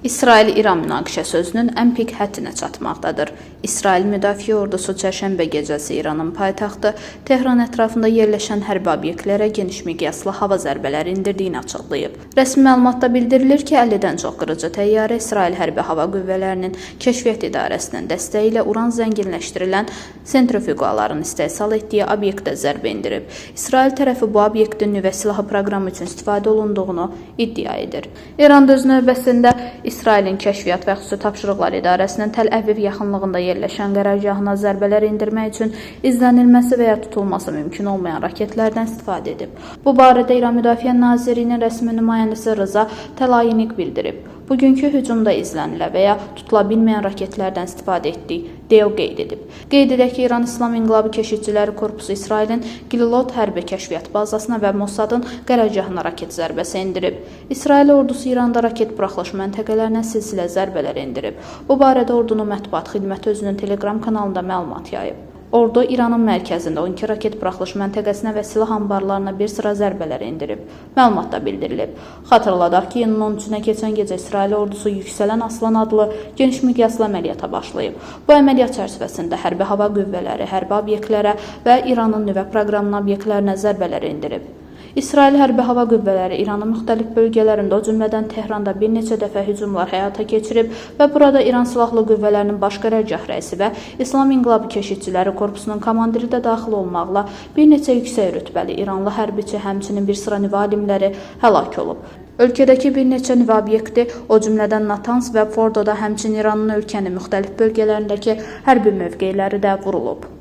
İsrail-İran münaqişəsi sözünün ən pik həddinə çatmaqdadır. İsrail Müdafiə Ordusu çərşənbə gecəsi İranın paytaxtı Tehran ətrafında yerləşən hərbi obyektlərə geniş miqyaslı hava zərbələri indirdiyini açıqlayıb. Rəsmi məlumatda bildirilir ki, 50-dən çox qırıcı təyyarə İsrail Hərbi Hava Qüvvələrinin Kəşfiyyat İdarəsinin dəstəyi ilə uran zənginləşdirilən sentrifuqaların istehsal etdiyi obyektə zərbə indirib. İsrail tərəfi bu obyektin nüvə silahı proqramı üçün istifadə olunduğunu iddia edir. İran da öz növbəsində İsrailin Kəşfiyyat və Xüsusi Tapşırıqlar İdarəsinin Təl-Əviv yaxınlığında yerləşən qərargahına zərbələr endirmək üçün izlənilməsi və ya tutulması mümkün olmayan raketlərdən istifadə edib. Bu barədə İran Müdafiə Nazirliyinin rəsmi nümayəndəsi Rıza Təlayinik bildirib. Bugünkü hücumda izlənilə və ya tutula bilməyən raketlərdən istifadə etdik, deyə o qeyd edib. Qeyd edək ki, İran İslam İnqilabı Keşikçiləri Korpusu İsrailin Gililot hərbi kəşfiyyat bazasına və Mossadın qərargahına raket zərbəsi endirib. İsrail ordusu İranda raket buraxılış məntəqələrinə silsilə zərbələr endirib. Bu barədə ordunun mətbuat xidməti özünün Telegram kanalında məlumat yayıb. Ordu İranın mərkəzində 12 raket buraxılış məntəqəsinə və silah anbarlarına bir sıra zərbələr endirib. Məlumatda bildirilib. Xatırladaq ki, iyunun 13-nə keçən gecə İsrail ordusu Yüksələn Aslan adlı geniş miqyaslı əməliyyata başlayıb. Bu əməliyyat çərçivəsində hərbi hava qüvvələri, hərbi obyektlərə və İranın nüvə proqramının obyektlərinə zərbələr endirib. İsrail Hərbi Hava Qüvvələri İranın müxtəlif bölgələrində, o cümlədən Tehranda bir neçə dəfə hücumlar həyata keçirib və burada İran Silahlı Qüvvələrinin baş qərargah rəisi və İslam İnqilabı Keşikçiləri Korpusunun komandiri də daxil olmaqla bir neçə yüksək rütbəli İranlı hərbiçi, həmçinin bir sıra nüvə alimləri həlak olub. Ölkədəki bir neçə nüvə obyekti, o cümlədən Natans və Fordoda, həmçinin İranın ölkənin müxtəlif bölgələrindəki hərbi mövqeləri də vurulub.